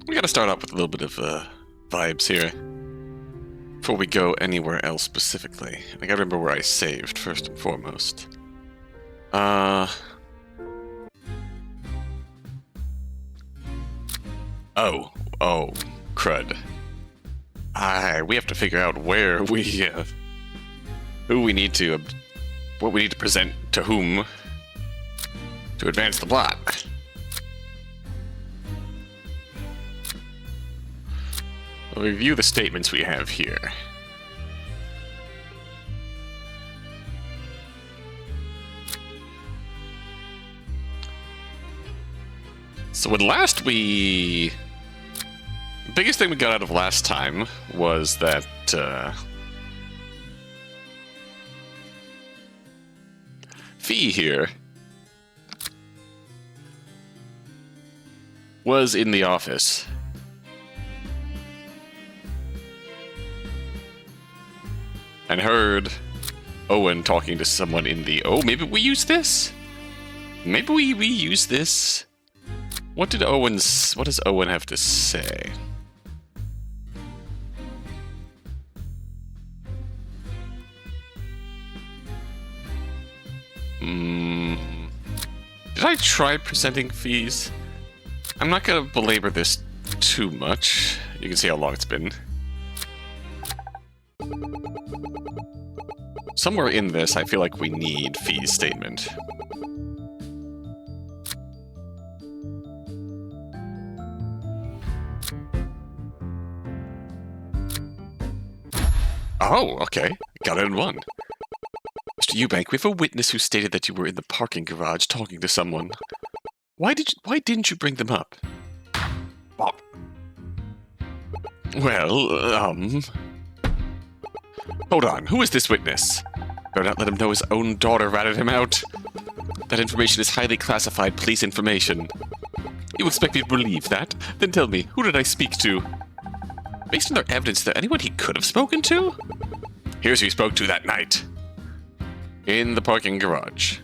We gotta start out with a little bit of vibes here before we go anywhere else specifically. I gotta remember where I saved first and foremost. Oh, crud. We have to figure out where we, who we need to, what we need to present to whom to advance the plot. We'll review the statements we have here. So when last the biggest thing we got out of last time was that, Fee here was in the office. And heard Owen talking to someone in the... Oh, maybe we use this? Maybe we reuse this? What does Owen have to say? Did I try presenting fees? I'm not gonna belabor this too much. You can see how long it's been. Somewhere in this, I feel like we need fees statement. Oh, okay. Got it in one. Mr. Eubank, we have a witness who stated that you were in the parking garage talking to someone. Why didn't you bring them up? Well, hold on, who is this witness? Better not let him know his own daughter ratted him out. That information is highly classified police information. You expect me to believe that? Then tell me, who did I speak to? Based on their evidence, is there anyone he could have spoken to? Here's who he spoke to that night. In the parking garage.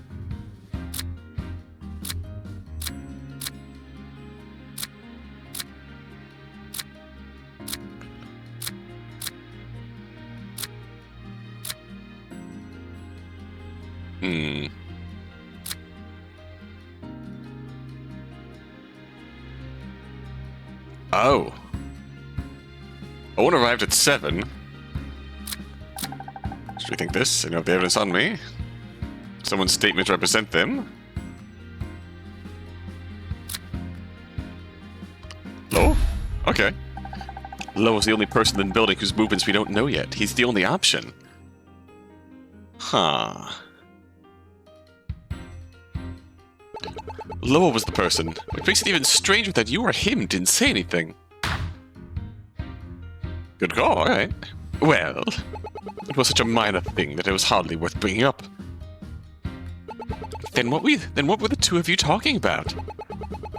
Oh. Owen arrived at 7. Should we think this? Any of the evidence on me? Someone's statement to represent them? Lo? Okay. Lo is the only person in the building whose movements we don't know yet. He's the only option. Huh. Loa was the person, which makes it even stranger that you or him didn't say anything. Good call, alright. Well, it was such a minor thing that it was hardly worth bringing up. Then what were the two of you talking about?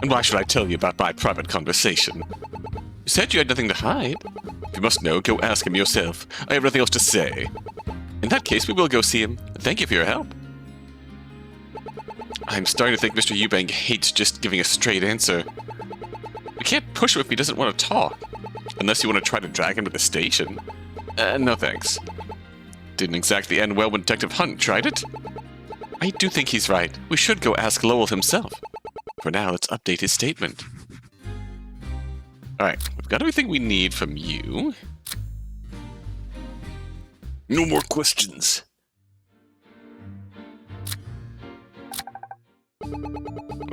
And why should I tell you about my private conversation? You said you had nothing to hide. If you must know, go ask him yourself. I have nothing else to say. In that case, we will go see him. Thank you for your help. I'm starting to think Mr. Eubank hates just giving a straight answer. We can't push him if he doesn't want to talk. Unless you want to try to drag him to the station. No thanks. Didn't exactly end well when Detective Hunt tried it. I do think he's right. We should go ask Lowell himself. For now, let's update his statement. Alright, we've got everything we need from you. No more questions.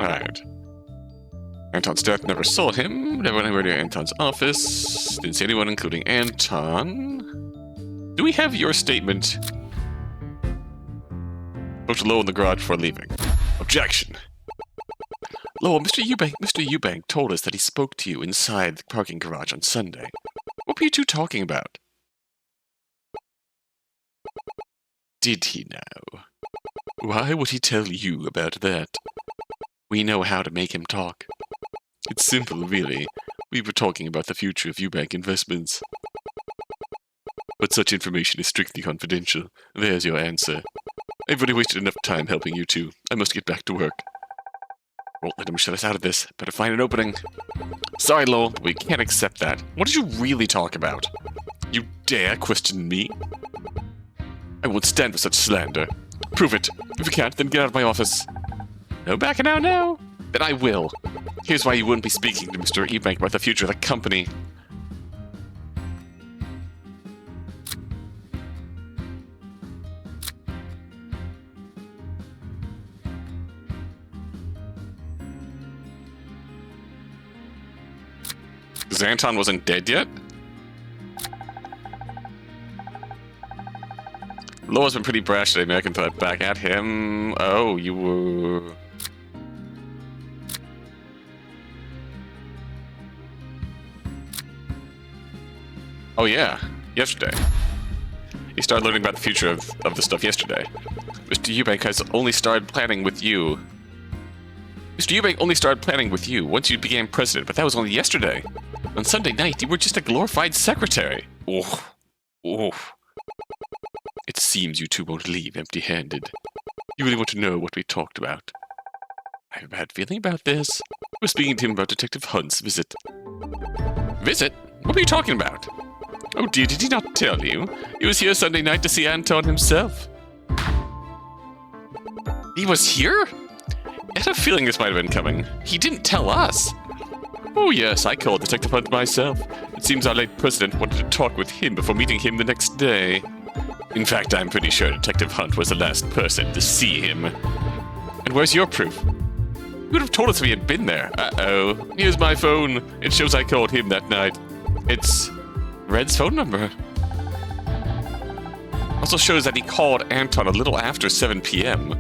Alright. Anton's death, never saw him. Never went anywhere near Anton's office. Didn't see anyone, including Anton. Do we have your statement? Spoke to Lowell in the garage before leaving. Objection. Lowell, Mr. Eubank told us that he spoke to you inside the parking garage on Sunday. What were you two talking about? Did he now? Why would he tell you about that? We know how to make him talk. It's simple, really. We were talking about the future of Eubank investments. But such information is strictly confidential. There's your answer. I've already wasted enough time helping you two. I must get back to work. Won't let him shut us out of this. Better find an opening. Sorry, Lowell, but we can't accept that. What did you really talk about? You dare question me? I won't stand for such slander. Prove it. If you can't, then get out of my office. No backing out now. Then I will. Here's why you wouldn't be speaking to Mr. Ebank about the future of the company. Anton wasn't dead yet? Lowell's been pretty brash today, American thought back at him. Oh, you were... Oh yeah, yesterday. He started learning about the future of the stuff yesterday. Mr. Eubank has only started planning with you. Mr. Eubank only started planning with you once you became president, but that was only yesterday. On Sunday night, you were just a glorified secretary. Oh, oh. It seems you two won't leave empty-handed. You really want to know what we talked about? I have a bad feeling about this. We're speaking to him about Detective Hunt's visit. Visit? What were you talking about? Oh dear, did he not tell you? He was here Sunday night to see Anton himself. He was here? I had a feeling this might have been coming. He didn't tell us. Oh yes, I called Detective Hunt myself. It seems our late president wanted to talk with him before meeting him the next day. In fact, I'm pretty sure Detective Hunt was the last person to see him. And where's your proof? You would have told us if he had been there. Uh-oh. Here's my phone. It shows I called him that night. It's Red's phone number. Also shows that he called Anton a little after 7 p.m.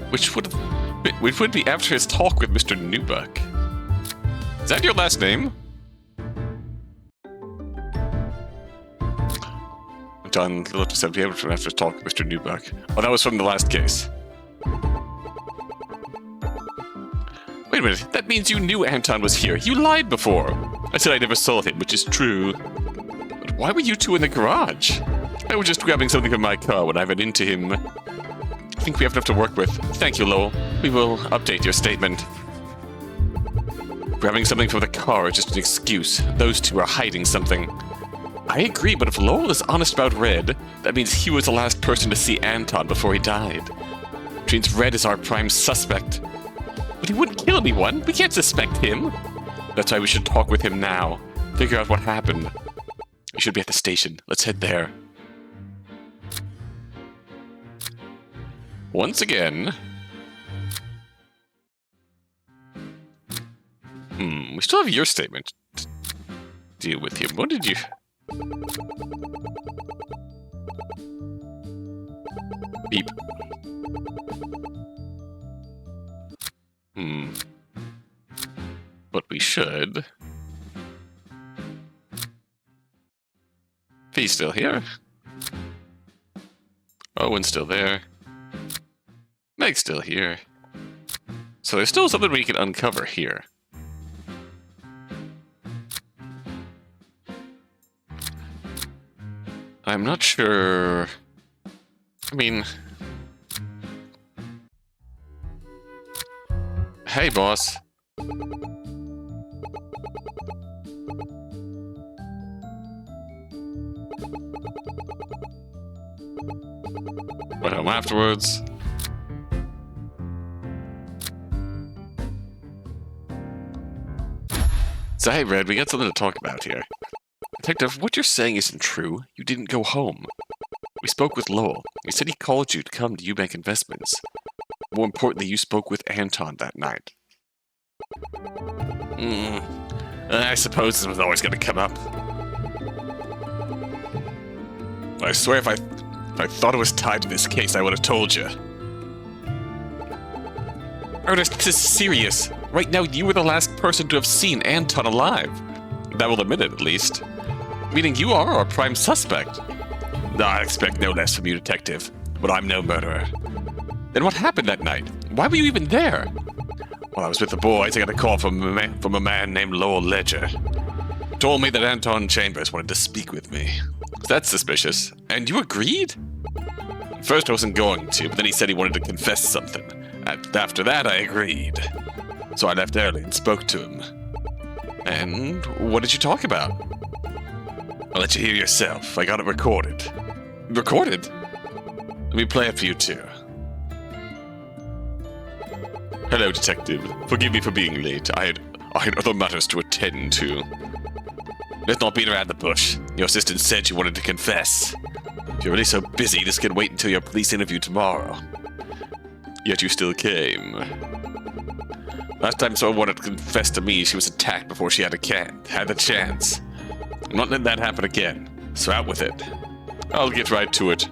Which would be after his talk with Mr. Newbuck. Is that your last name? John, a little after 7 p.m. after his talk with Mr. Newbuck. Oh, that was from the last case. Wait a minute, that means you knew Anton was here. You lied before. I said I never saw him, which is true. But why were you two in the garage? I was just grabbing something from my car when I ran into him. I think we have enough to work with. Thank you, Lowell. We will update your statement. Grabbing something from the car is just an excuse. Those two are hiding something. I agree, but if Lowell is honest about Red, that means he was the last person to see Anton before he died. Which means Red is our prime suspect. But he wouldn't kill anyone. We can't suspect him. That's why we should talk with him now. Figure out what happened. We should be at the station. Let's head there. Once again... we still have your statement to deal with him. What did you... Beep. But we should... He's still here. Owen's still there. Meg's still here. So there's still something we can uncover here. I'm not sure... I mean... Hey, boss. Went home afterwards. So hey, Red, we got something to talk about here. Detective, what you're saying isn't true. You didn't go home. We spoke with Lowell. He said he called you to come to Eubank Investments. More importantly, you spoke with Anton that night. I suppose this was always going to come up. I swear if I thought it was tied to this case, I would have told you. Ernest, this is serious. Right now, you were the last person to have seen Anton alive. That will admit it, at least. Meaning you are our prime suspect. I expect no less from you, Detective. But I'm no murderer. Then what happened that night? Why were you even there? While I was with the boys, I got a call from a man named Lowell Ledger. Told me that Anton Chambers wanted to speak with me. That's suspicious. And you agreed? At first I wasn't going to, but then he said he wanted to confess something. After that, I agreed. So I left early and spoke to him. And what did you talk about? I'll let you hear yourself. I got it recorded. Recorded? Let me play it for you too. Hello, Detective. Forgive me for being late. I had other matters to attend to. Let's not beat around the bush. Your assistant said you wanted to confess. If you're really so busy, this can wait until your police interview tomorrow. Yet you still came. Last time someone wanted to confess to me, she was attacked before she had the chance. I'm not letting that happen again, so out with it. I'll get right to it.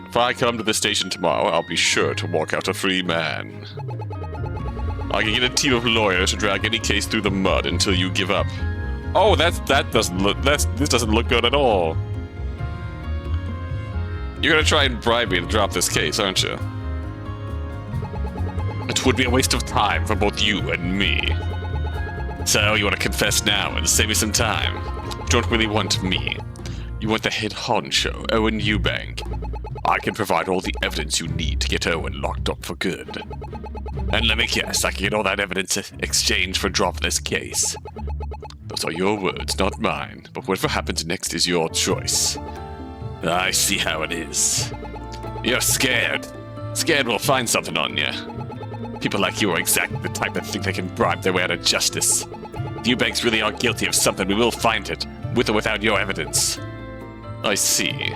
If I come to the station tomorrow, I'll be sure to walk out a free man. I can get a team of lawyers to drag any case through the mud until you give up. Oh, this doesn't look good at all. You're gonna try and bribe me to drop this case, aren't you? It would be a waste of time for both you and me. So, you want to confess now and save me some time? You don't really want me. You want the head honcho, Owen Eubank. I can provide all the evidence you need to get Owen locked up for good. And let me guess, I can get all that evidence exchanged for dropping this case. Those are your words, not mine, but whatever happens next is your choice. I see how it is. You're scared. Scared we'll find something on you. People like you are exactly the type that think they can bribe their way out of justice. If Eubanks really are guilty of something, we will find it, with or without your evidence. I see.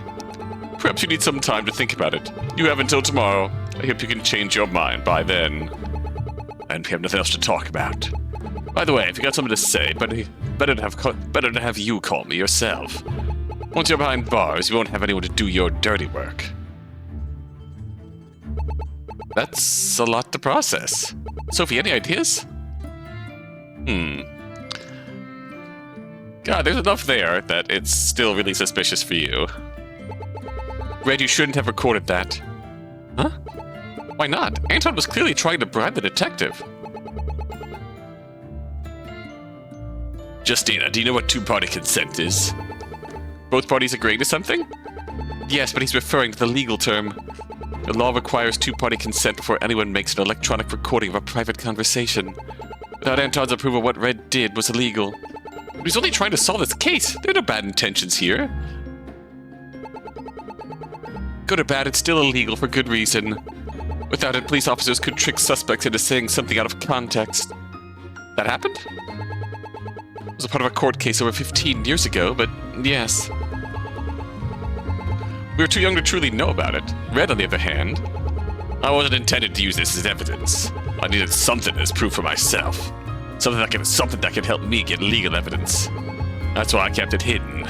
Perhaps you need some time to think about it. You have until tomorrow. I hope you can change your mind by then. And we have nothing else to talk about. By the way, if you got something to say, better to have you call me yourself. Once you're behind bars, you won't have anyone to do your dirty work. That's a lot to process. Sophie, any ideas? God, there's enough there that it's still really suspicious for you. Red, you shouldn't have recorded that. Huh? Why not? Anton was clearly trying to bribe the detective. Justina, do you know what two-party consent is? Both parties agreeing to something? Yes, but he's referring to the legal term. The law requires two-party consent before anyone makes an electronic recording of a private conversation. Without Anton's approval, what Red did was illegal. But he's only trying to solve this case. There are no bad intentions here. Good or bad, it's still illegal for good reason. Without it, police officers could trick suspects into saying something out of context. That happened? It was a part of a court case over 15 years ago, but yes. We were too young to truly know about it. Red, on the other hand, I wasn't intended to use this as evidence. I needed something as proof for myself. Something that can help me get legal evidence. That's why I kept it hidden.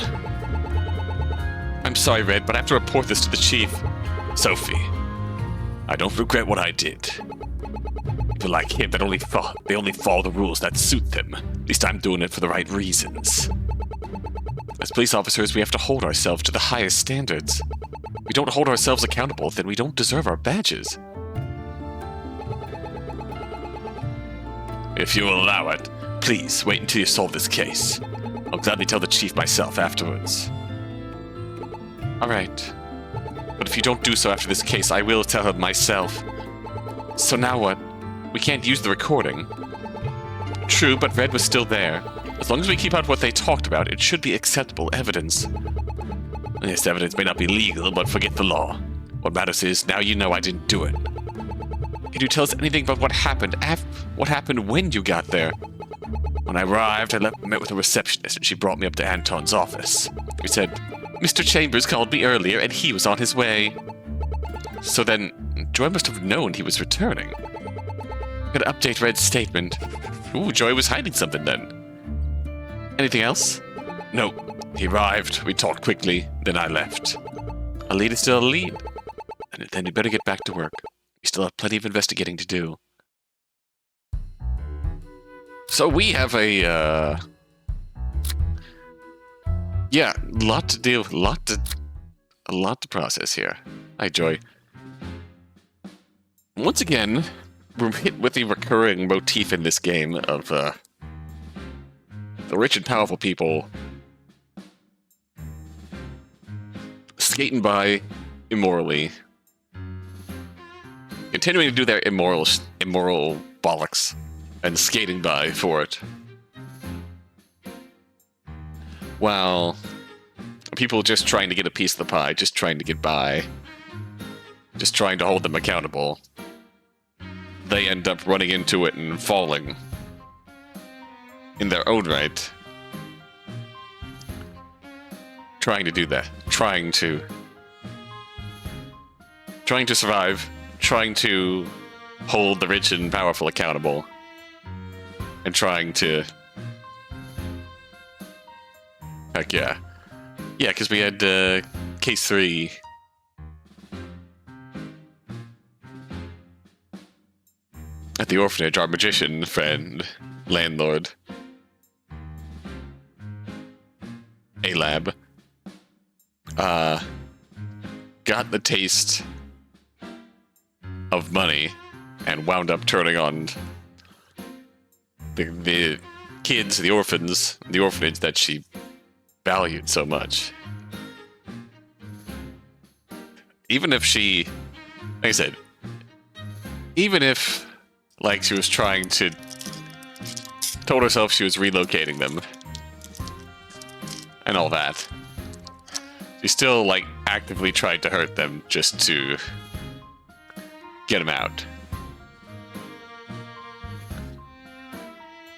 I'm sorry, Red, but I have to report this to the chief. Sophie, I don't regret what I did. People like him that only follow the rules that suit them. At least I'm doing it for the right reasons. As police officers, we have to hold ourselves to the highest standards. If we don't hold ourselves accountable, then we don't deserve our badges. If you will allow it, please wait until you solve this case. I'll gladly tell the chief myself afterwards. Alright. But if you don't do so after this case, I will tell him myself. So now what? We can't use the recording. True, but Red was still there. As long as we keep out what they talked about, it should be acceptable evidence. This evidence may not be legal, but forget the law. What matters is, now you know I didn't do it. Can you tell us anything about what happened when you got there? When I arrived, I met with a receptionist, and she brought me up to Anton's office. She said, Mr. Chambers called me earlier, and he was on his way. So then, Joy must have known he was returning. I'm gonna update Red's statement. Ooh, Joy was hiding something then. Anything else? No. He arrived, we talked quickly, then I left. A lead is still a lead. And then you better get back to work. We still have plenty of investigating to do. So we have a, yeah, a lot to do, a lot to process here. Hi, Joy. Once again, we're hit with the recurring motif in this game of, the rich and powerful people skating by immorally continuing to do their immoral bollocks and skating by for it. While people just trying to get a piece of the pie, just trying to get by, just trying to hold them accountable, they end up running into it and falling in their own right. Trying to do that. Trying to survive. Trying to hold the rich and powerful accountable. And trying to... Heck yeah. Yeah, because we had case 3... at the orphanage, our magician friend, landlord, A-Lab, got the taste of money and wound up turning on the kids, the orphans, the orphanage that she valued so much. Even if she, like I said, even if, like, she was trying to, told herself she was relocating them and all that, she still, like, actively tried to hurt them just to get them out.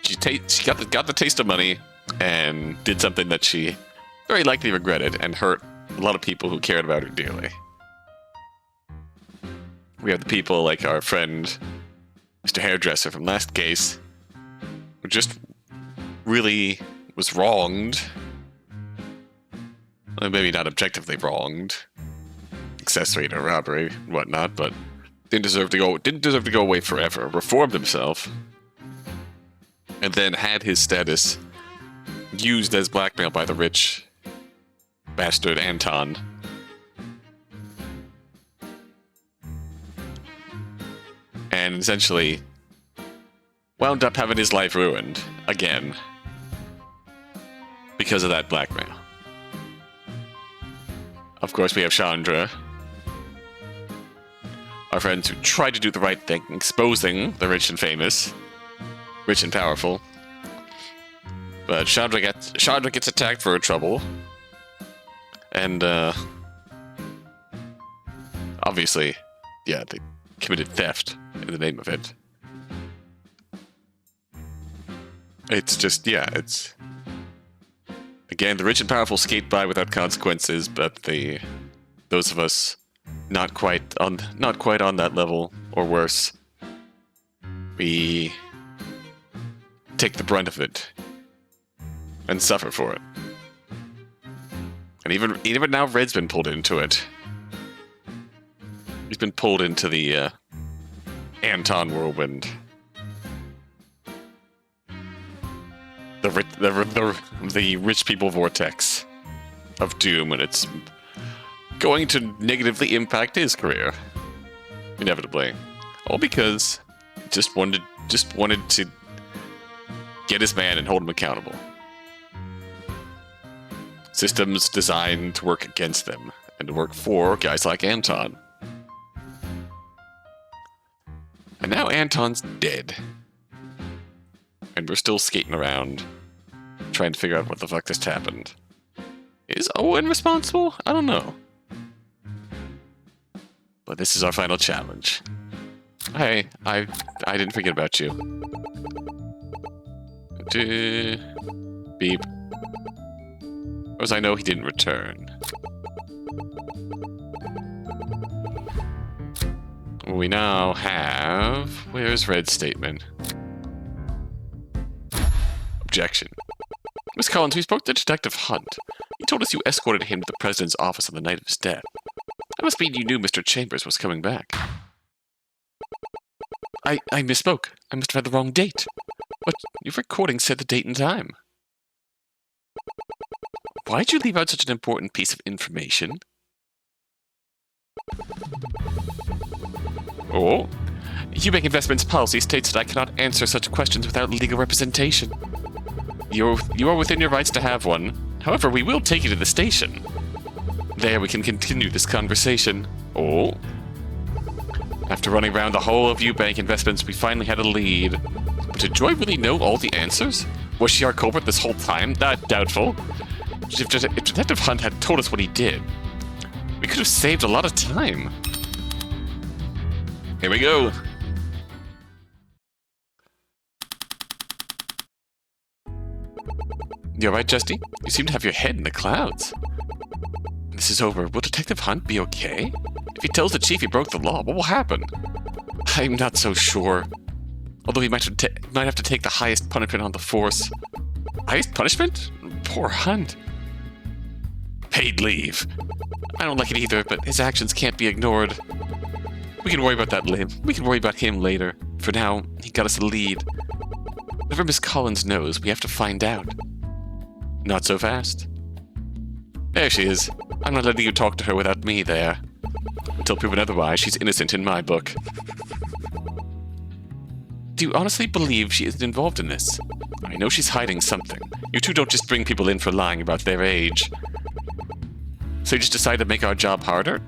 She got the taste of money and did something that she very likely regretted and hurt a lot of people who cared about her dearly. We have the people like our friend Mr. Hairdresser from last case, who just really was wronged. Well, maybe not objectively wronged, accessory to robbery and whatnot, but didn't deserve to go away forever. Reformed himself, and then had his status used as blackmail by the rich bastard Anton. And essentially wound up having his life ruined again because of that blackmail. Of course, we have Chandra, our friends who tried to do the right thing, exposing the rich and famous, rich and powerful. But Chandra gets attacked for her trouble, and obviously, yeah, they committed theft in the name of it. It's just, yeah, it's... Again, the rich and powerful skate by without consequences, but those of us not quite on that level, or worse, we take the brunt of it and suffer for it. And even now, Red's been pulled into it. He's been pulled into the Anton whirlwind. The rich people vortex of doom, and it's going to negatively impact his career, inevitably. All because he just wanted to get his man and hold him accountable. Systems designed to work against them and to work for guys like Anton. And now Anton's dead. And we're still skating around, trying to figure out what the fuck just happened. Is Owen responsible? I don't know. But this is our final challenge. Hey, I didn't forget about you. Beep. As I know he didn't return. We now have... Where's Red's statement? Objection. Miss Collins, we spoke to Detective Hunt. He told us you escorted him to the President's office on the night of his death. That must mean you knew Mr. Chambers was coming back. I misspoke. I must have had the wrong date. But your recording said the date and time. Why'd you leave out such an important piece of information? Oh? Bank Investments policy states that I cannot answer such questions without legal representation. You are within your rights to have one. However, we will take you to the station. There we can continue this conversation. Oh. After running around the whole of Eubank Investments, we finally had a lead. But did Joy really know all the answers? Was she our culprit this whole time? Doubtful. If Detective Hunt had told us what he did, we could have saved a lot of time. Here we go. You're right, Justy. You seem to have your head in the clouds. When this is over, will Detective Hunt be okay? If he tells the chief he broke the law, what will happen? I'm not so sure. Although he might have to take the highest punishment on the force. Highest punishment? Poor Hunt. Paid leave. I don't like it either, but his actions can't be ignored. We can worry about that later. We can worry about him later. For now, he got us a lead. Whatever Miss Collins knows, we have to find out. Not so fast. There she is. I'm not letting you talk to her without me there. Until proven otherwise, she's innocent in my book. Do you honestly believe she isn't involved in this? I know she's hiding something. You two don't just bring people in for lying about their age. So you just decide to make our job harder?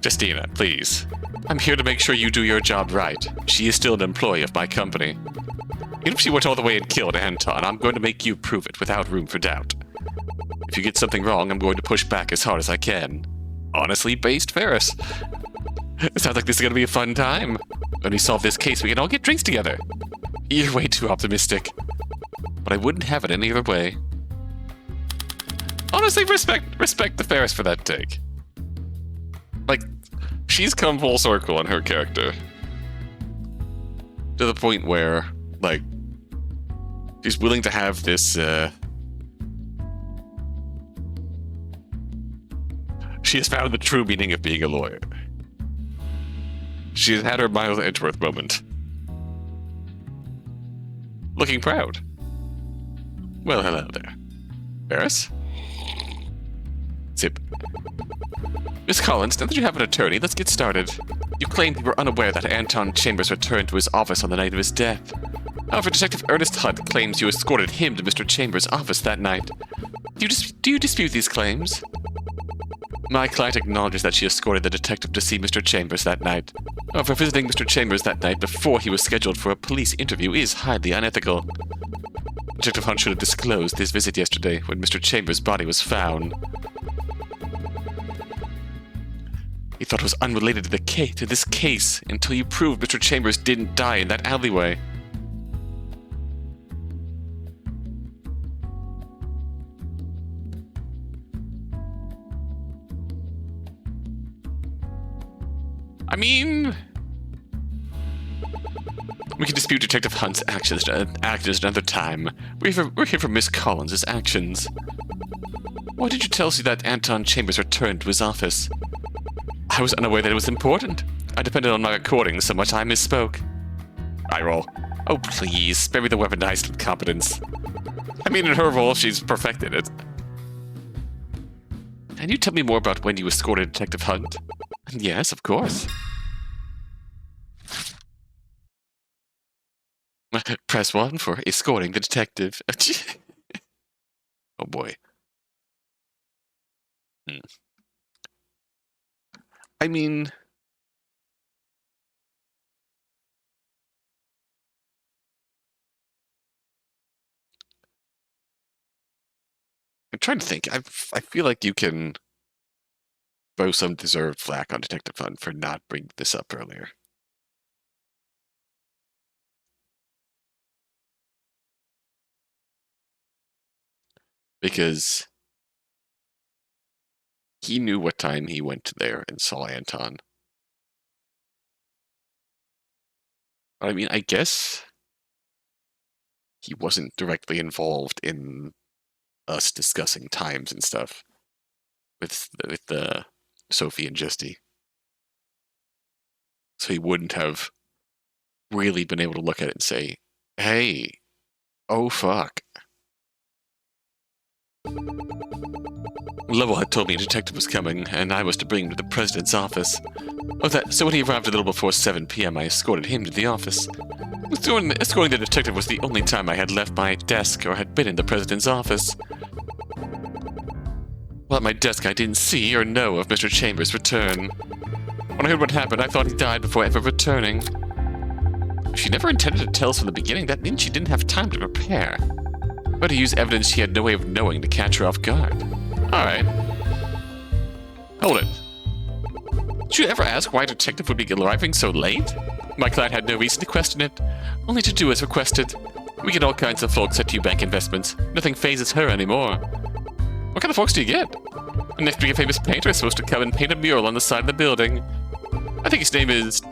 Justina, please. I'm here to make sure you do your job right. She is still an employee of my company. Even if she went all the way and killed Anton, I'm going to make you prove it without room for doubt. If you get something wrong, I'm going to push back as hard as I can. Honestly based Ferris. It sounds like this is going to be a fun time. When we solve this case, we can all get drinks together. You're way too optimistic. But I wouldn't have it any other way. Honestly, respect the Ferris for that take. Like, she's come full circle in her character. To the point where, like, she's willing to have this, she has found the true meaning of being a lawyer. She has had her Miles Edgeworth moment. Looking proud. Well, hello there. Ferris? Zip. Miss Collins, now that you have an attorney, let's get started. You claimed you were unaware that Anton Chambers returned to his office on the night of his death. However, Detective Ernest Hunt claims you escorted him to Mr. Chambers' office that night. Do you dispute these claims? My client acknowledges that she escorted the detective to see Mr. Chambers that night. However, visiting Mr. Chambers that night before he was scheduled for a police interview is highly unethical. Detective Hunt should have disclosed his visit yesterday when Mr. Chambers' body was found. He thought it was unrelated to this case until you proved Mr. Chambers didn't die in that alleyway. I mean, we can dispute Detective Hunt's actions another time. We're here for Miss Collins' actions. Why did you tell us that Anton Chambers returned to his office? I was unaware that it was important. I depended on my recordings so much I misspoke. Eye roll. Oh, please, spare me the weaponized incompetence. I mean, in her role, she's perfected it. Can you tell me more about when you escorted Detective Hunt? Yes, of course. Press 1 for escorting the detective. Oh boy. I mean, I'm trying to think. I feel like you can throw some deserved flack on Detective Hunt for not bringing this up earlier. Because he knew what time he went there and saw Anton. I mean, I guess he wasn't directly involved in us discussing times and stuff with Sophie and Justy. So he wouldn't have really been able to look at it and say, hey, oh fuck. Lovell had told me a detective was coming, and I was to bring him to the president's office. So when he arrived a little before 7 p.m., I escorted him to the office. Escorting the detective was the only time I had left my desk or had been in the president's office. While at my desk, I didn't see or know of Mr. Chambers' return. When I heard what happened, I thought he died before ever returning. If she never intended to tell us from the beginning, that means she didn't have time to prepare. But to use evidence she had no way of knowing to catch her off guard. Alright. Hold it. Did you ever ask why a detective would be arriving so late? My client had no reason to question it, only to do as requested. We get all kinds of folks at bank investments. Nothing phases her anymore. What kind of folks do you get? And next week a famous painter is supposed to come and paint a mural on the side of the building. I think his name is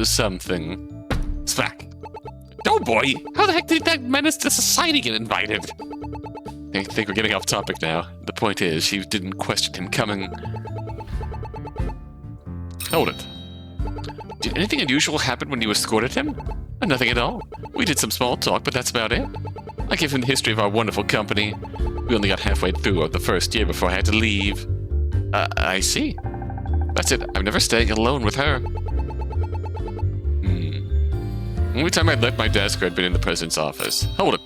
something. Smack. Doughboy? How the heck did that menace to society get invited? I think we're getting off topic now. The point is, she didn't question him coming. Hold it. Did anything unusual happen when you escorted him? Nothing at all. We did some small talk, but that's about it. I gave him the history of our wonderful company. We only got halfway through the first year before I had to leave. I see. That's it. I'm never staying alone with her. Only time I'd left my desk or I'd been in the president's office. Hold it.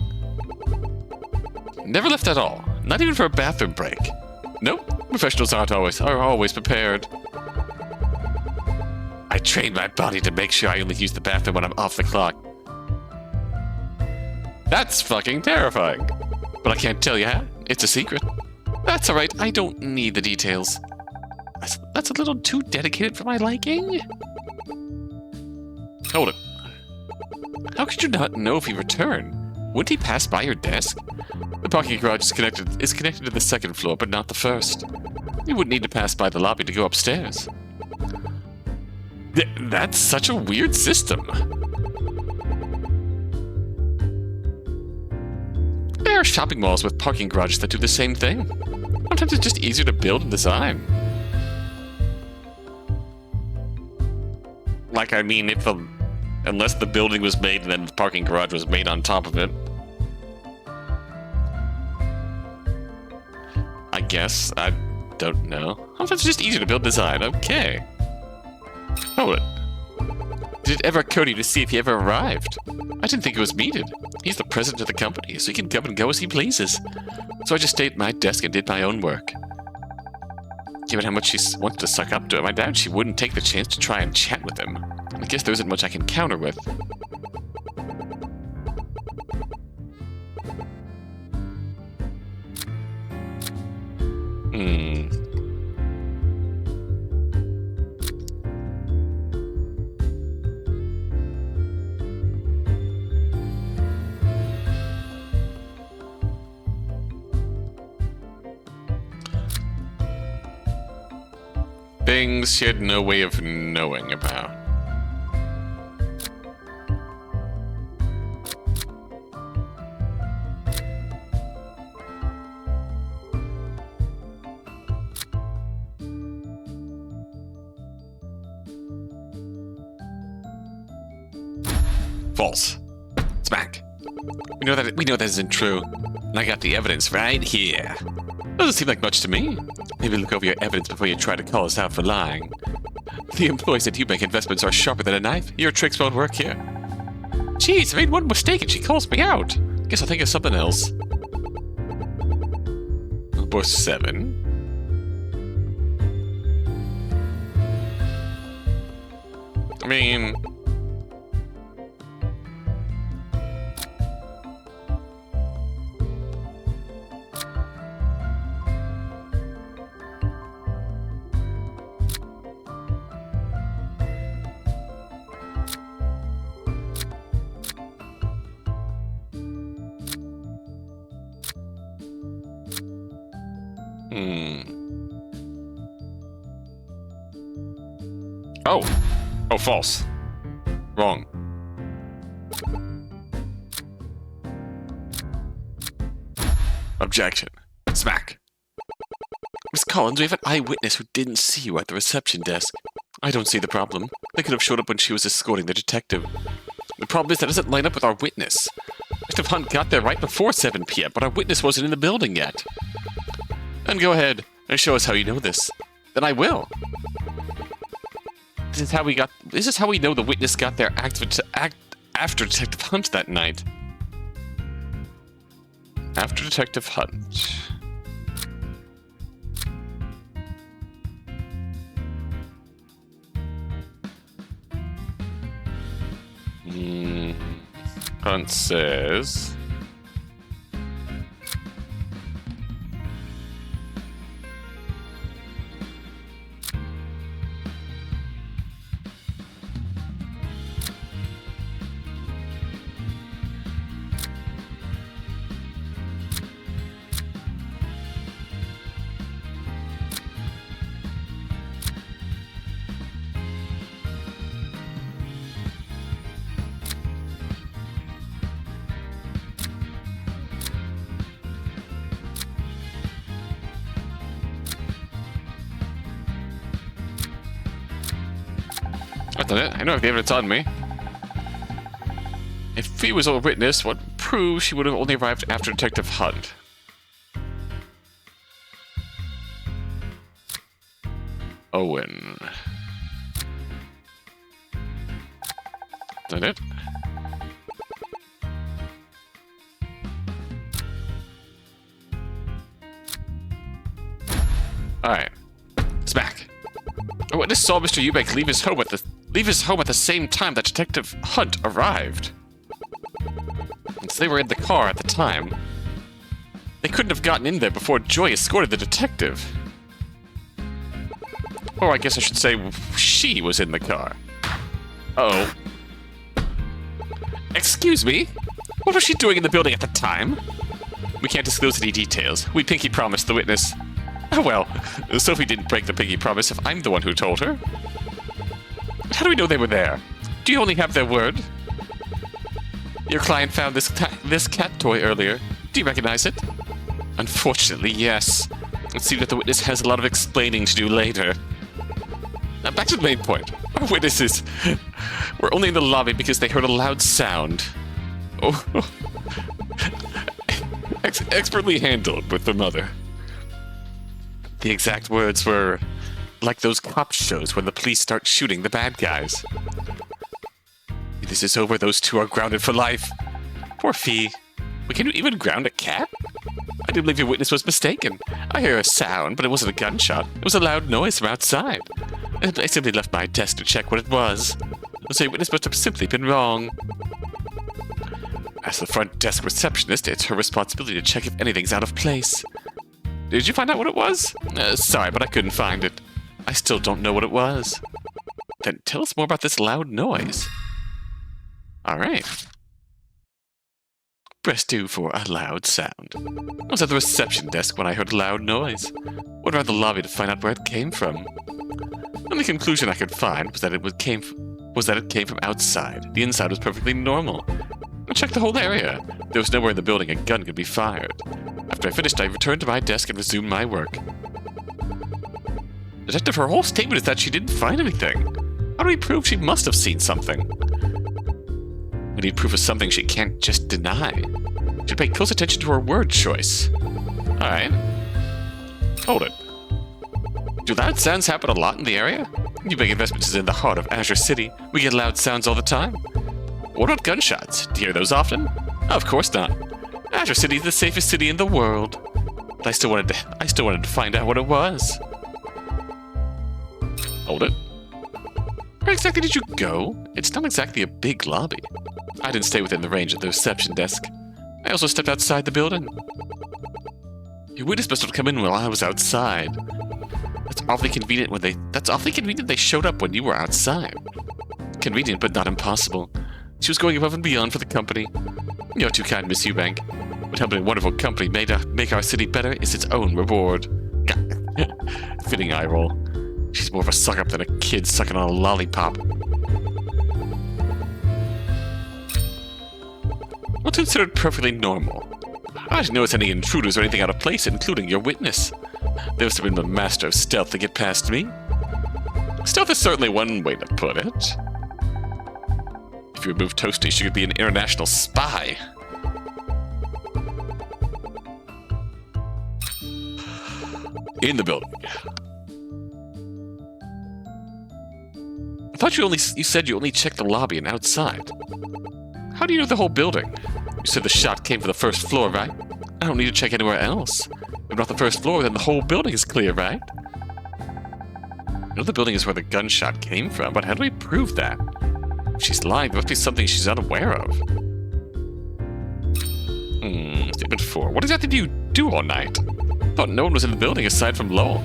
Never left at all. Not even for a bathroom break. Nope. Professionals are always prepared. I trained my body to make sure I only use the bathroom when I'm off the clock. That's fucking terrifying. But I can't tell you how. It's a secret. That's alright. I don't need the details. That's a little too dedicated for my liking. Hold it. How could you not know if he returned? Wouldn't he pass by your desk? The parking garage is connected to the second floor, but not the first. You wouldn't need to pass by the lobby to go upstairs. That's such a weird system. There are shopping malls with parking garages that do the same thing. Sometimes it's just easier to build and design. Like, I mean, unless the building was made and then the parking garage was made on top of it. I guess. I don't know. Sometimes it's just easier to build design. Okay. Hold it. Did it ever occur to you to see if he ever arrived? I didn't think it was needed. He's the president of the company, so he can come and go as he pleases. So I just stayed at my desk and did my own work. Given how much she wanted to suck up to him, I doubt she wouldn't take the chance to try and chat with him. I guess there isn't much I can counter with. Things she had no way of knowing about. False. Smack. We know that isn't true. And I got the evidence right here. Doesn't seem like much to me. Maybe look over your evidence before you try to call us out for lying. The employees at bank investments are sharper than a knife. Your tricks won't work here. Jeez, I made one mistake and she calls me out. Guess I'll think of something else. Or 7. I mean... Oh, false. Wrong. Objection. Smack. Miss Collins, we have an eyewitness who didn't see you at the reception desk. I don't see the problem. They could have showed up when she was escorting the detective. The problem is that doesn't line up with our witness. Detective Hunt got there right before 7 p.m., but our witness wasn't in the building yet. Then go ahead and show us how you know this. Then I will. This is how we know the witness got there after Detective Hunt that night. After Detective Hunt. Hunt says... I've done it. I know if the evidence on me. If he was a witness, what proves she would have only arrived after Detective Hunt? Owen. Done it? Alright. Smack. A witness saw Mr. Eubank leave his home at the same time that Detective Hunt arrived. Since they were in the car at the time, they couldn't have gotten in there before Joy escorted the detective. Or I guess I should say she was in the car. Uh-oh. Excuse me? What was she doing in the building at the time? We can't disclose any details. We pinky promised the witness. Oh well, Sophie didn't break the pinky promise if I'm the one who told her. How do we know they were there? Do you only have their word? Your client found this cat toy earlier. Do you recognize it? Unfortunately, yes. It seems that the witness has a lot of explaining to do later. Now back to the main point. Our witnesses were only in the lobby because they heard a loud sound. Oh. Expertly handled with their mother. The exact words were, like those cop shows when the police start shooting the bad guys. If this is over, those two are grounded for life. Poor Fee. But can you even ground a cat? I do believe your witness was mistaken. I hear a sound, but it wasn't a gunshot. It was a loud noise from outside. I simply left my desk to check what it was. So your witness must have simply been wrong. As the front desk receptionist, it's her responsibility to check if anything's out of place. Did you find out what it was? Sorry, but I couldn't find it. I still don't know what it was. Then tell us more about this loud noise. Alright. Press 2 for a loud sound. I was at the reception desk when I heard a loud noise. Went around the lobby to find out where it came from. The only conclusion I could find was that it came from outside. The inside was perfectly normal. I checked the whole area. There was nowhere in the building a gun could be fired. After I finished, I returned to my desk and resumed my work. Detective, her whole statement is that she didn't find anything. How do we prove she must have seen something? We need proof of something she can't just deny. She should pay close attention to her word choice. Alright. Hold it. Do loud sounds happen a lot in the area? Eubank Investments is in the heart of Azure City. We get loud sounds all the time. What about gunshots? Do you hear those often? Of course not. Azure City is the safest city in the world. But I still wanted to find out what it was. Hold it. Where exactly did you go? It's not exactly a big lobby. I didn't stay within the range of the reception desk. I also stepped outside the building. Your witness must have come in while I was outside. That's awfully convenient they showed up when you were outside. Convenient, but not impossible. She was going above and beyond for the company. You're too kind, Miss Eubank. But helping a wonderful company make our city better is its own reward. Fitting eye roll. She's more of a suck-up than a kid sucking on a lollipop. What's considered perfectly normal? I didn't notice any intruders or anything out of place, including your witness. They must have been the master of stealth to get past me. Stealth is certainly one way to put it. If you remove Toasty, she could be an international spy. In the building. I thought you said you only checked the lobby and outside. How do you know the whole building? You said the shot came from the first floor, right? I don't need to check anywhere else. If not the first floor, then the whole building is clear, right? I know the building is where the gunshot came from, but how do we prove that? If she's lying, there must be something she's unaware of. Statement 4. What exactly do you do all night? Thought no one was in the building aside from Lowell.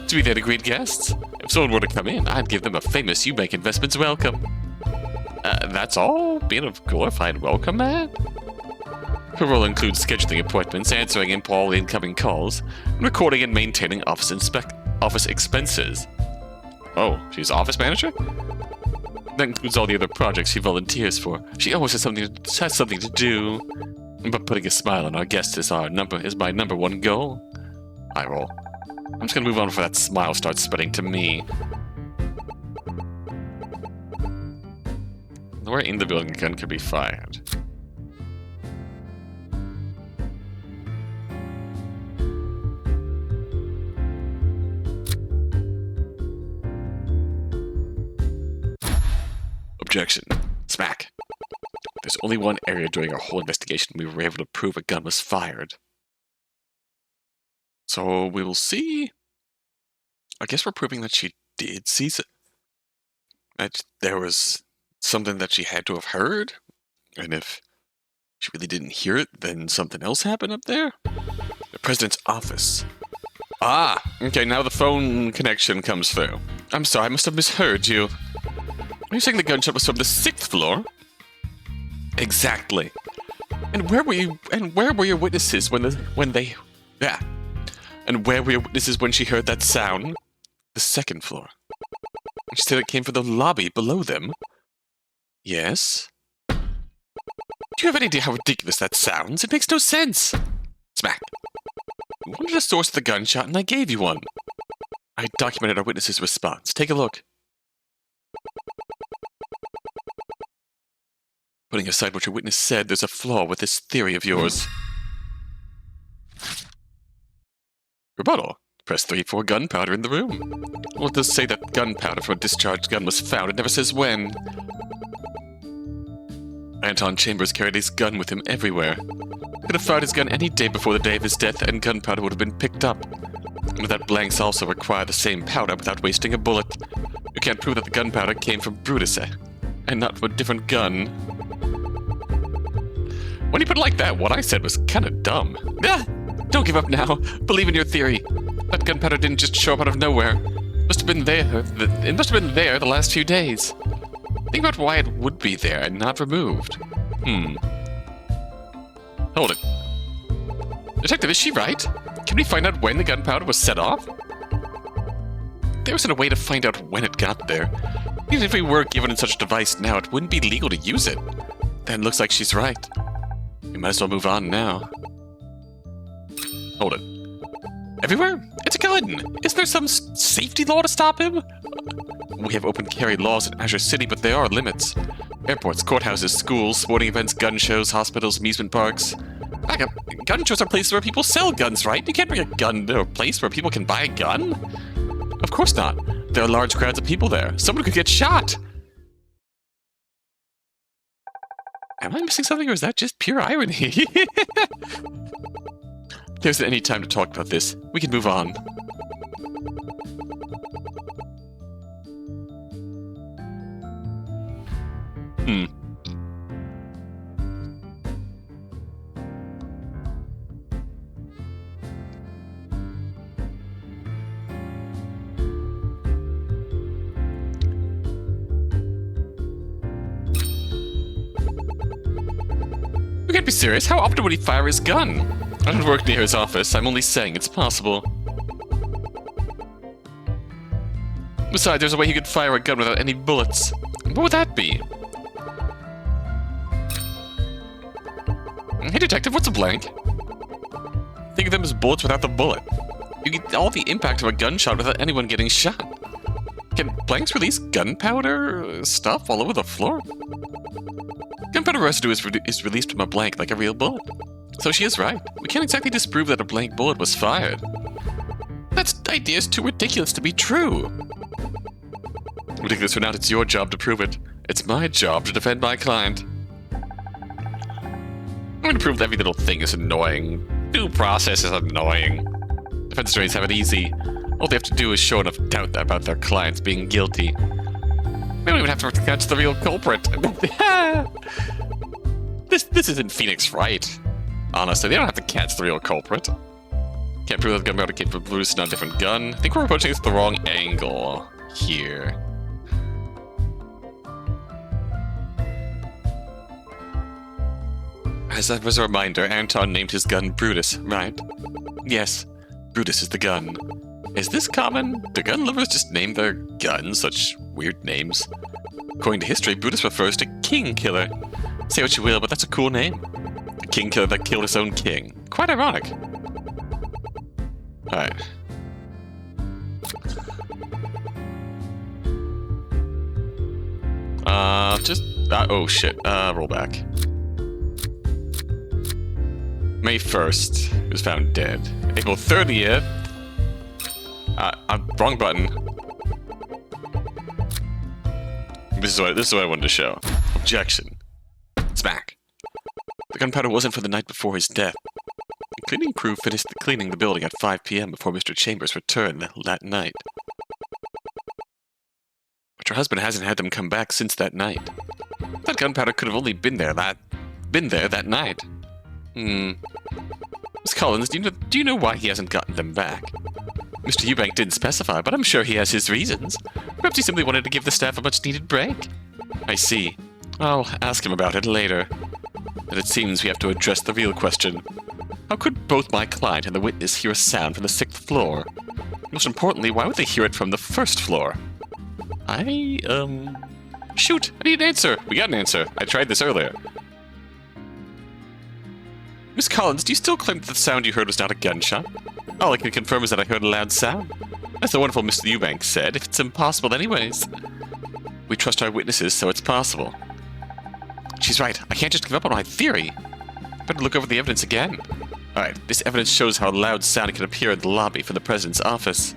To be there to greet guests. If someone were to come in, I'd give them a famous Eubank Investments welcome. That's all? Being a glorified welcome man? Her role includes scheduling appointments, answering all incoming calls, and recording and maintaining office expenses. Oh, she's office manager? That includes all the other projects she volunteers for. She always has something to do. But putting a smile on our guests is my number one goal. I roll. I'm just gonna move on before that smile starts spreading to me. Where in the building a gun could be fired? Objection. Smack. There's only one area during our whole investigation we were able to prove a gun was fired. So we will see. I guess we're proving that she did see it. That there was something that she had to have heard. And if she really didn't hear it, then something else happened up there. The president's office. Ah, okay, now the phone connection comes through. I'm sorry, I must have misheard you. Are you saying the gunshot was from the 6th floor? Exactly. And where were you? And where were your witnesses when they? Yeah. And where were your witnesses when she heard that sound? The 2nd floor. She said it came from the lobby below them. Yes. Do you have any idea how ridiculous that sounds? It makes no sense. Smack. You wanted a source of the gunshot, and I gave you one. I documented our witness's response. Take a look. Putting aside what your witness said, there's a flaw with this theory of yours. Rebuttal. Press 3 for gunpowder in the room. Well, it does say that gunpowder from a discharged gun was found. It never says when. Anton Chambers carried his gun with him everywhere. He could have fired his gun any day before the day of his death, and gunpowder would have been picked up. And that blanks also require the same powder without wasting a bullet. You can't prove that the gunpowder came from Brutus, and not from a different gun. When you put it like that, what I said was kind of dumb. Ah, don't give up now. Believe in your theory. That gunpowder didn't just show up out of nowhere. It must have been there the last few days. Think about why it would be there and not removed. Hold it. Detective, is she right? Can we find out when the gunpowder was set off? There isn't a way to find out when it got there. Even if we were given such a device now, it wouldn't be legal to use it. Then it looks like she's right. We might as well move on now. Hold it. Everywhere? It's a gun! Is there some safety law to stop him? We have open carry laws in Azure City, but there are limits. Airports, courthouses, schools, sporting events, gun shows, hospitals, amusement parks. Back up. Gun shows are places where people sell guns, right? You can't bring a gun to a place where people can buy a gun? Of course not. There are large crowds of people there. Someone could get shot. Am I missing something, or is that just pure irony? There isn't any time to talk about this. We can move on. You can't be serious. How often would he fire his gun? I don't work near his office. I'm only saying it's possible. Besides, there's a way he could fire a gun without any bullets. What would that be? Hey, detective, what's a blank? Think of them as bullets without the bullet. You get all the impact of a gunshot without anyone getting shot. Can blanks release gunpowder stuff all over the floor? Gunpowder residue is released from a blank like a real bullet. So she is right. We can't exactly disprove that a blank bullet was fired. That idea is too ridiculous to be true. Ridiculous or not, it's your job to prove it. It's my job to defend my client. I'm going to prove that every little thing is annoying. Due process is annoying. Defense attorneys have it easy. All they have to do is show enough doubt about their clients being guilty. We don't even have to catch the real culprit. This isn't Phoenix Wright. Honestly, they don't have to catch the real culprit. Can't prove that the gunpowder came from Bruce, not a different gun. I think we're approaching this at the wrong angle here. As a reminder, Anton named his gun Brutus, right? Yes, Brutus is the gun. Is this common? Do gun lovers just name their guns such weird names? According to history, Brutus refers to king killer. Say what you will, but that's a cool name. A king killer that killed his own king. Quite ironic. Alright. Oh shit. Roll back. May 1st, he was found dead. April 30th. Wrong button. This is what I wanted to show. Objection. Smack. The gunpowder wasn't for the night before his death. The cleaning crew finished cleaning the building at 5 p.m. before Mr. Chambers returned that night. But your husband hasn't had them come back since that night. That gunpowder could have only been there that night. Miss Collins, do you know why he hasn't gotten them back? Mr. Eubank didn't specify, but I'm sure he has his reasons. Perhaps he simply wanted to give the staff a much-needed break. I see. I'll ask him about it later. But it seems we have to address the real question. How could both my client and the witness hear a sound from the 6th floor? Most importantly, why would they hear it from the 1st floor? Shoot! I need an answer! We got an answer. I tried this earlier. Miss Collins, do you still claim that the sound you heard was not a gunshot? All I can confirm is that I heard a loud sound. As the wonderful Mr. Eubank said, if it's impossible anyways. We trust our witnesses, so it's possible. She's right. I can't just give up on my theory. Better look over the evidence again. Alright, this evidence shows how a loud sound can appear in the lobby for the president's office.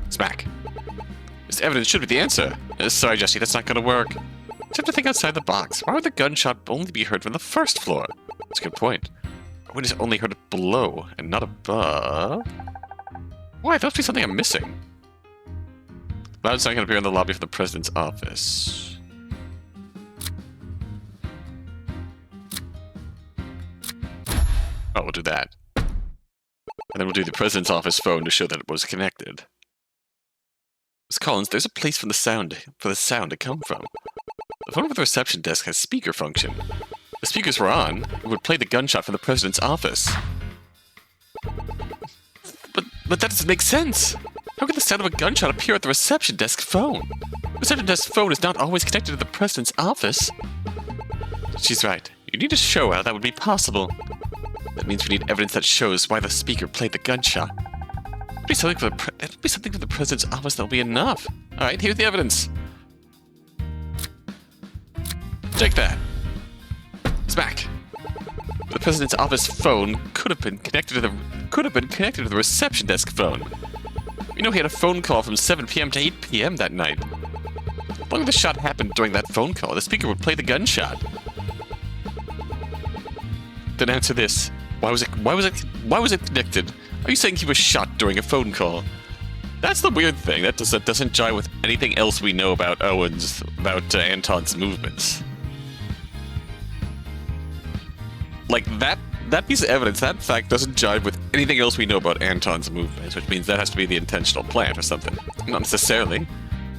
Smack. This evidence should be the answer. Sorry, Jesse, that's not gonna work. You have to think outside the box. Why would the gunshot only be heard from the 1st floor? That's a good point. A witness only heard it below and not above. Why? There must be something I'm missing. Loud sound can appear in the lobby for the president's office. Oh, we'll do that. And then we'll do the president's office phone to show that it was connected. Miss Collins, there's a place for the sound to come from. The phone with the reception desk has speaker function. If the speakers were on, it would play the gunshot from the president's office. But that doesn't make sense! How could the sound of a gunshot appear at the reception desk phone? The reception desk phone is not always connected to the president's office. She's right. You need to show how that would be possible. That means we need evidence that shows why the speaker played the gunshot. It'd be something for the president's office that'll be enough. Alright, here's the evidence. Take that. Smack. The president's office phone could have been connected to the reception desk phone. You know he had a phone call from 7 p.m. to 8 p.m. that night. As long as the shot happened during that phone call, the speaker would play the gunshot. Then answer this. Why was it connected? Are you saying he was shot during a phone call? That's the weird thing. That doesn't jive with anything else we know about Anton's movements. Like that piece of evidence, that fact doesn't jive with anything else we know about Anton's movements, which means that has to be the intentional plant or something. Not necessarily.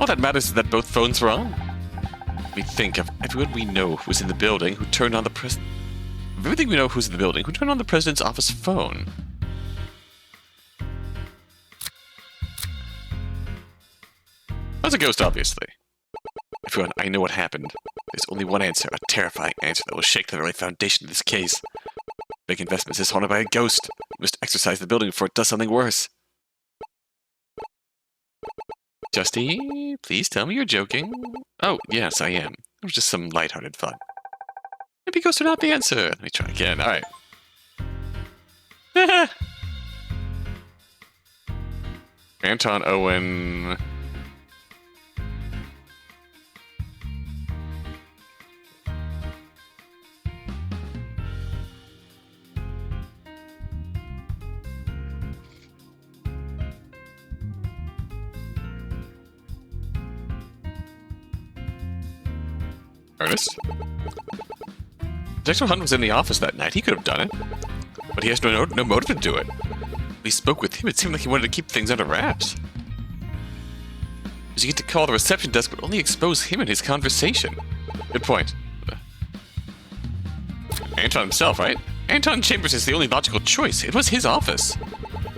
All that matters is that both phones were on. We think of everyone we know who was in the building who turned on the everything we know who's in the building who turned on the president's office phone. That's a ghost, obviously. Everyone, I know what happened. There's only one answer, a terrifying answer that will shake the very foundation of this case. Big Investments is haunted by a ghost. We must exorcise the building before it does something worse. Justy, please tell me you're joking. Oh, yes, I am. It was just some lighthearted fun. Maybe ghosts are not the answer. Let me try again. Alright. Anton Owen... Ernest? Detective Hunt was in the office that night. He could have done it. But he has no motive to do it. When we spoke with him, it seemed like he wanted to keep things under wraps. Because you get to call the reception desk, but only expose him and his conversation. Good point. Anton himself, right? Anton Chambers is the only logical choice. It was his office.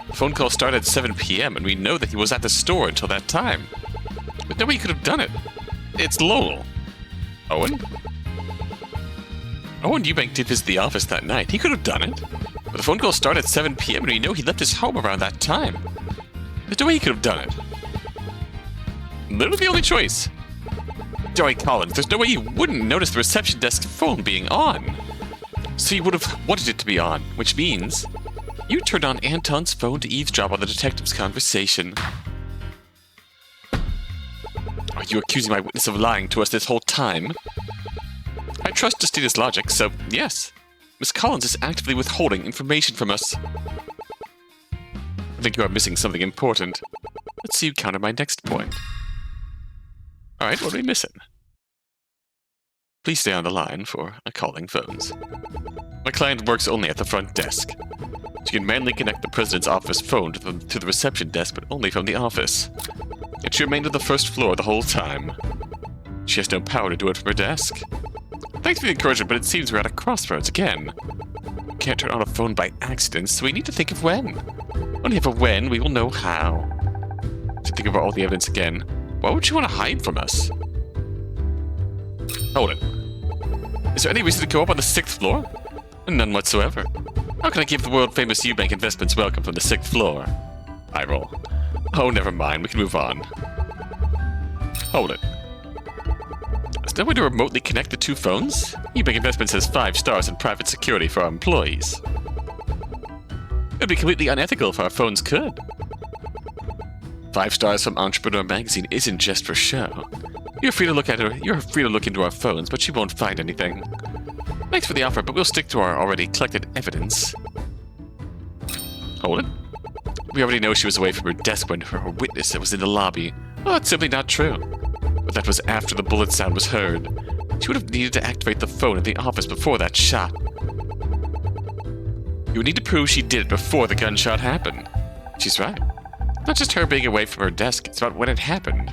The phone call started at 7 p.m., and we know that he was at the store until that time. But nobody could have done it. It's Lowell. Owen? Owen Eubank did visit the office that night. He could have done it. But the phone call started at 7 p.m., and we know he left his home around that time. There's no way he could have done it. Literally the only choice. Joey Collins, there's no way you wouldn't notice the reception desk phone being on. So you would have wanted it to be on, which means you turned on Anton's phone to eavesdrop on the detective's conversation. Are you accusing my witness of lying to us this whole time? I trust Justina's logic, so yes. Miss Collins is actively withholding information from us. I think you are missing something important. Let's see you counter my next point. Alright, what are we missing? Please stay on the line for calling phones. My client works only at the front desk. She can manually connect the president's office phone to the reception desk, but only from the office. And she remained on the first floor the whole time. She has no power to do it from her desk. Thanks for the encouragement, but it seems we're at a crossroads again. We can't turn on a phone by accident, so we need to think of when. Only if a when, we will know how. To think about all the evidence again, why would she want to hide from us? Hold it. Is there any reason to go up on the 6th floor? None whatsoever. How can I give the world-famous Eubank Investments welcome from the 6th floor? I roll. Oh, never mind. We can move on. Hold it. Is there no way to remotely connect the two phones? Eubank Investments has 5 stars in private security for our employees. It would be completely unethical if our phones could. 5 stars from Entrepreneur Magazine isn't just for show. You're free to look into our phones, but you won't find anything. Thanks for the offer, but we'll stick to our already collected evidence. Hold it. We already know she was away from her desk when her witness was in the lobby. Well, that's simply not true. But that was after the bullet sound was heard. She would have needed to activate the phone in the office before that shot. You would need to prove she did it before the gunshot happened. She's right. Not just her being away from her desk, it's about when it happened.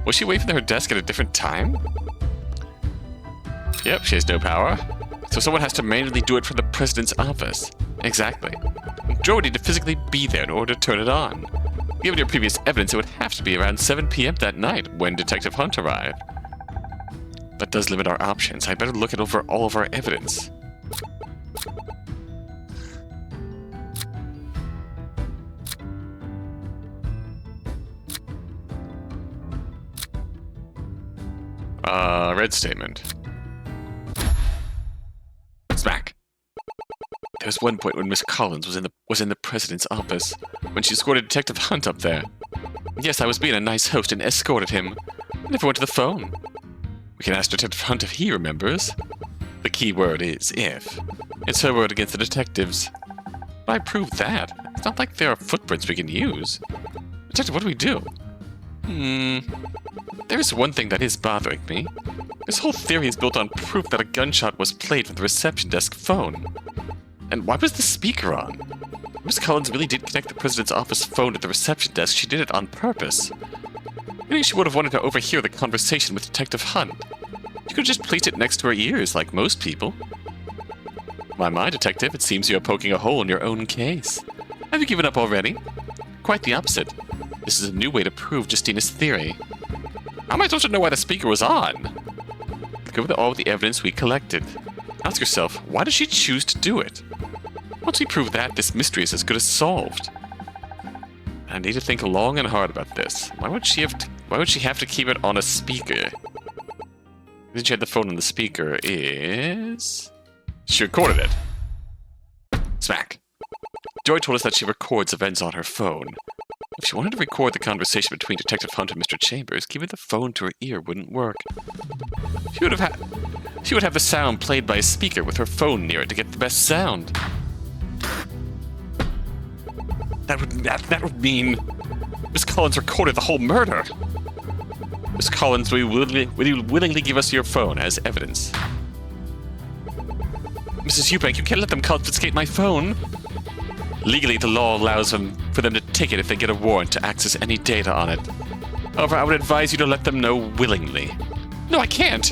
Was she away from her desk at a different time? Yep, she has no power. So someone has to manually do it from the president's office. Exactly. Joe would need to physically be there in order to turn it on. Given your previous evidence, it would have to be around 7 p.m. that night when Detective Hunt arrived. That does limit our options. I'd better look over all of our evidence. Red statement. Smack. There was one point when Miss Collins was in the president's office, when she escorted Detective Hunt up there. Yes, I was being a nice host and escorted him. I never went to the phone. We can ask Detective Hunt if he remembers. The key word is if. It's her word against the detectives. But I proved that. It's not like there are footprints we can use. Detective, what do we do? There is one thing that is bothering me. This whole theory is built on proof that a gunshot was played from the reception desk phone. And why was the speaker on? If Miss Collins really did connect the president's office phone to the reception desk, she did it on purpose. Meaning she would have wanted to overhear the conversation with Detective Hunt. She could have just placed it next to her ears, like most people. My, Detective, it seems you are poking a hole in your own case. Have you given up already? Quite the opposite. This is a new way to prove Justina's theory. How am I supposed to know why the speaker was on? Look over all the evidence we collected. Ask yourself, why did she choose to do it? Once we prove that, this mystery is as good as solved. I need to think long and hard about this. Why would she have to keep it on a speaker? The reason she had the phone on the speaker is... she recorded it. Smack. Joy told us that she records events on her phone. If she wanted to record the conversation between Detective Hunt and Mr. Chambers, giving the phone to her ear wouldn't work. She would have the sound played by a speaker with her phone near it to get the best sound. That would mean Miss Collins recorded the whole murder. Miss Collins, will you willingly give us your phone as evidence? Mrs. Eubank, you can't let them confiscate my phone. Legally, the law allows for them to take it if they get a warrant to access any data on it. However, I would advise you to let them know willingly. No, I can't.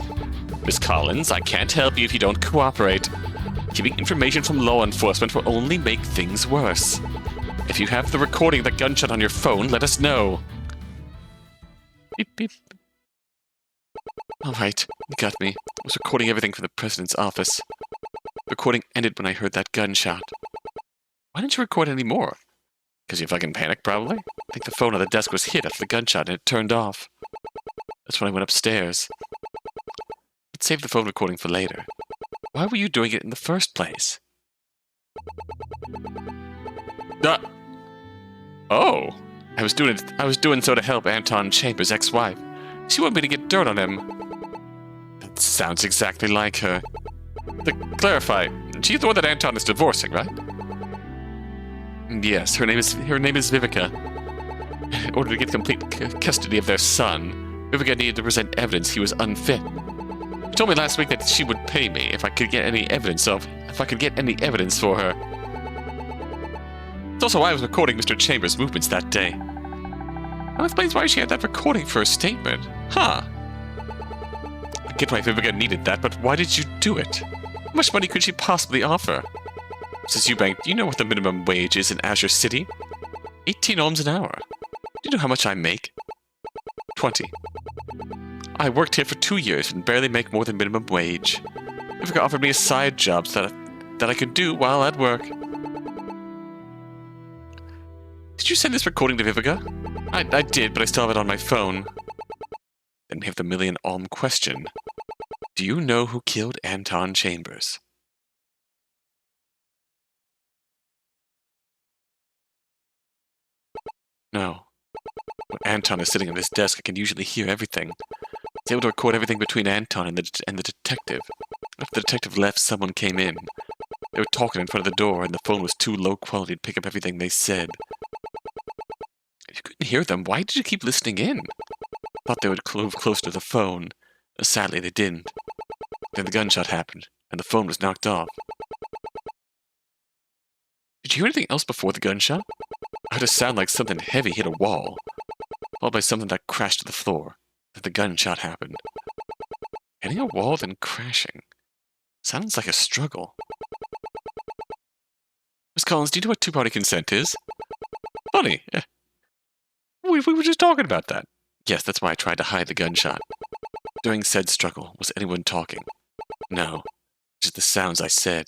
Miss Collins, I can't help you if you don't cooperate. Keeping information from law enforcement will only make things worse. If you have the recording of the gunshot on your phone, let us know. Beep, beep. All right, you got me. I was recording everything from the president's office. The recording ended when I heard that gunshot. Why didn't you record any more? Because you fucking panicked, probably? I think the phone on the desk was hit after the gunshot and it turned off. That's when I went upstairs. I'd save the phone recording for later. Why were you doing it in the first place? Oh! I was doing so to help Anton Chambers' ex-wife. She wanted me to get dirt on him. That sounds exactly like her. To clarify, she's the one that Anton is divorcing, right? Yes, her name is Vivica. In order to get complete custody of their son, Vivica needed to present evidence he was unfit. She told me last week that she would pay me if I could get any evidence for her. It's also why I was recording Mr. Chambers' movements that day. That explains why she had that recording for her statement. Huh. I get why Vivica needed that, but why did you do it? How much money could she possibly offer? Mrs. Eubank, do you know what the minimum wage is in Azure City? 18 alms an hour. Do you know how much I make? 20. I worked here for 2 years and barely make more than minimum wage. Vivica offered me a side job that I could do while at work. Did you send this recording to Vivica? I did, but I still have it on my phone. Then we have the million-alm question. Do you know who killed Anton Chambers? No. When Anton is sitting at his desk, I can usually hear everything. He's able to record everything between Anton and the detective. After the detective left, someone came in. They were talking in front of the door, and the phone was too low quality to pick up everything they said. If you couldn't hear them, why did you keep listening in? Thought they would move closer to the phone. Sadly, they didn't. Then the gunshot happened, and the phone was knocked off. Did you hear anything else before the gunshot? I heard a sound like something heavy hit a wall, followed by something that crashed to the floor. Then the gunshot happened. Hitting a wall, then crashing. Sounds like a struggle. Miss Collins, do you know what two-party consent is? Funny. We were just talking about that. Yes, that's why I tried to hide the gunshot. During said struggle, was anyone talking? No. Just the sounds I said.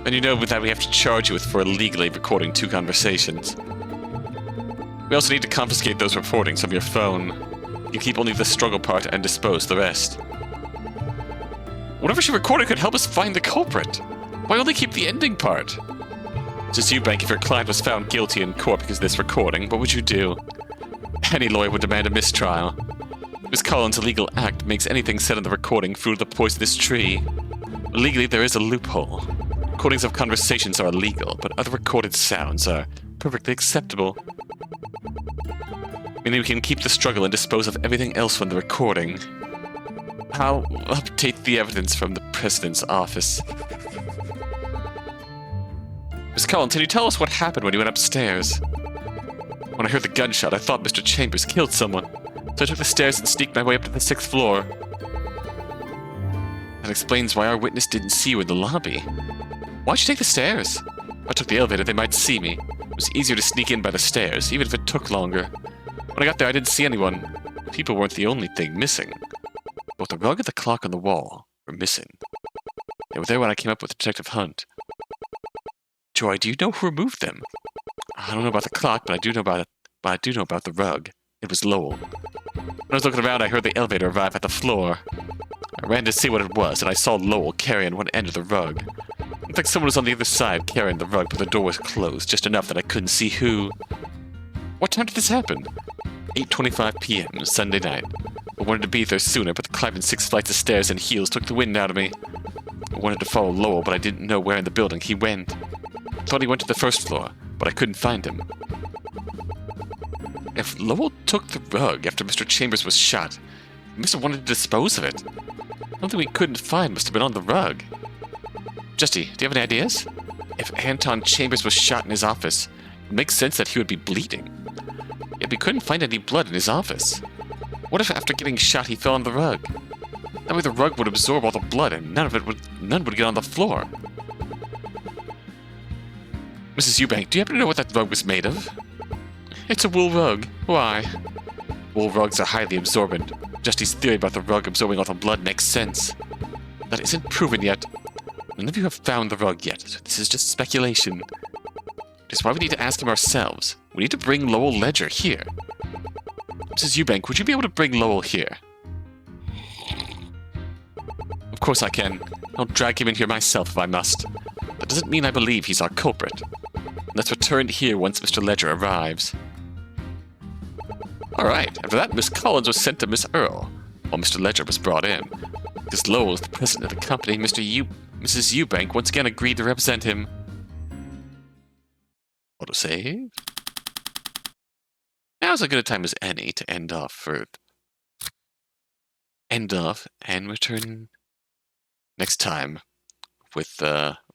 And you know that we have to charge you with for illegally recording 2 conversations. We also need to confiscate those recordings from your phone. You keep only the struggle part and dispose the rest. Whatever she recorded could help us find the culprit. Why only keep the ending part? Just Eubank, if your client was found guilty in court because of this recording, what would you do? Any lawyer would demand a mistrial. Miss Collins' illegal act makes anything said on the recording fruit of the poisonous tree. Legally, there is a loophole. Recordings of conversations are illegal, but other recorded sounds are perfectly acceptable. Meaning we can keep the struggle and dispose of everything else from the recording. I'll update the evidence from the president's office. Miss Collins, can you tell us what happened when you went upstairs? When I heard the gunshot, I thought Mr. Chambers killed someone, so I took the stairs and sneaked my way up to the 6th floor. That explains why our witness didn't see you in the lobby. Why'd you take the stairs? If I took the elevator, they might see me. It was easier to sneak in by the stairs, even if it took longer. When I got there, I didn't see anyone. People weren't the only thing missing. Both the rug and the clock on the wall were missing. They were there when I came up with Detective Hunt. Joy, do you know who removed them? I don't know about the clock, but I do know about the rug. It was Lowell. When I was looking around, I heard the elevator arrive at the floor. I ran to see what it was, and I saw Lowell carrying one end of the rug. It looked like someone was on the other side carrying the rug, but the door was closed, just enough that I couldn't see who. What time did this happen? 8:25 p.m. Sunday night. I wanted to be there sooner, but climbing 6 flights of stairs in heels took the wind out of me. I wanted to follow Lowell, but I didn't know where in the building he went. I thought he went to the 1st floor, but I couldn't find him. If Lowell took the rug after Mr. Chambers was shot, he must have wanted to dispose of it. Something we couldn't find must have been on the rug. Justy, do you have any ideas? If Anton Chambers was shot in his office, it makes sense that he would be bleeding. Yet we couldn't find any blood in his office. What if after getting shot he fell on the rug? That way the rug would absorb all the blood and none would get on the floor. Mrs. Eubank, do you happen to know what that rug was made of? It's a wool rug. Why? Wool rugs are highly absorbent. Justy's theory about the rug absorbing all the blood makes sense. That isn't proven yet. None of you have found the rug yet, so this is just speculation. That's why we need to ask him ourselves. We need to bring Lowell Ledger here. Mrs. Eubank, would you be able to bring Lowell here? Of course I can. I'll drag him in here myself if I must. That doesn't mean I believe he's our culprit. Let's return here once Mr. Ledger arrives. Alright, after that, Miss Collins was sent to Miss Earle, while Mr. Ledger was brought in. Because Lowell is the president of the company, Mrs. Eubank once again agreed to represent him. Autosave. Now's as good a time as any to end off and return next time with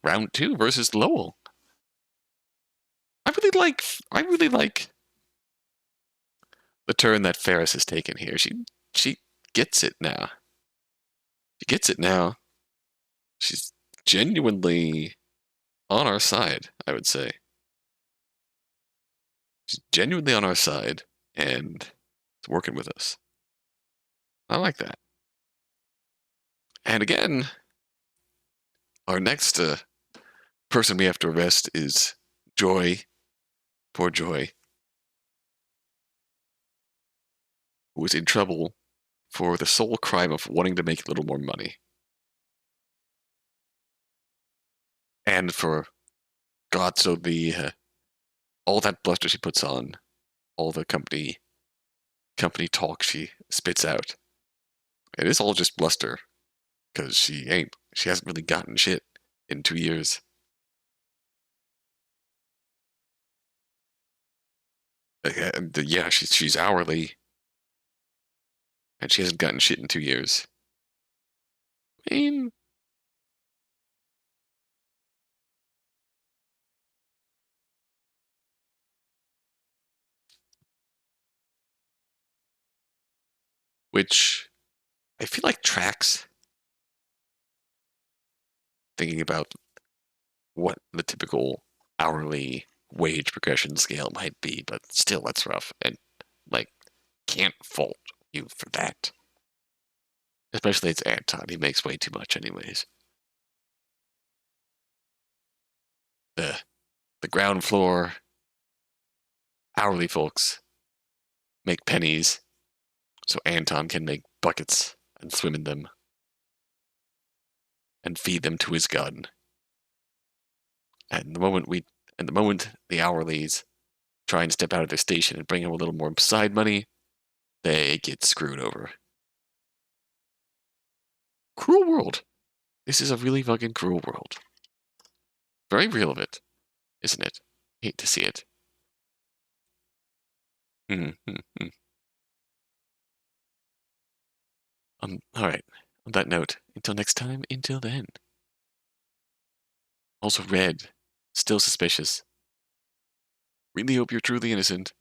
round 2 versus Lowell. I really like the turn that Ferris has taken here. She gets it now. She gets it now. She's genuinely on our side, I would say. She's genuinely on our side and is working with us. I like that. And again, our next person we have to arrest is Joy. Poor Joy. Who is in trouble for the sole crime of wanting to make a little more money. And for God, so all that bluster she puts on, all the company talk she spits out, it is all just bluster, because she hasn't really gotten shit in 2 years. Yeah, she's hourly, and she hasn't gotten shit in 2 years. I mean, which I feel like tracks, thinking about what the typical hourly wage progression scale might be, but still, that's rough, and can't fault you for that. Especially it's Anton, he makes way too much anyways. The ground floor hourly folks make pennies, so Anton can make buckets and swim in them and feed them to his gun. And the moment the hourlies try and step out of their station and bring him a little more side money, they get screwed over. Cruel world. This is a really fucking cruel world. Very real of it, isn't it? Hate to see it. Alright, on that note, until next time, until then. Also Red, still suspicious. Really hope you're truly innocent.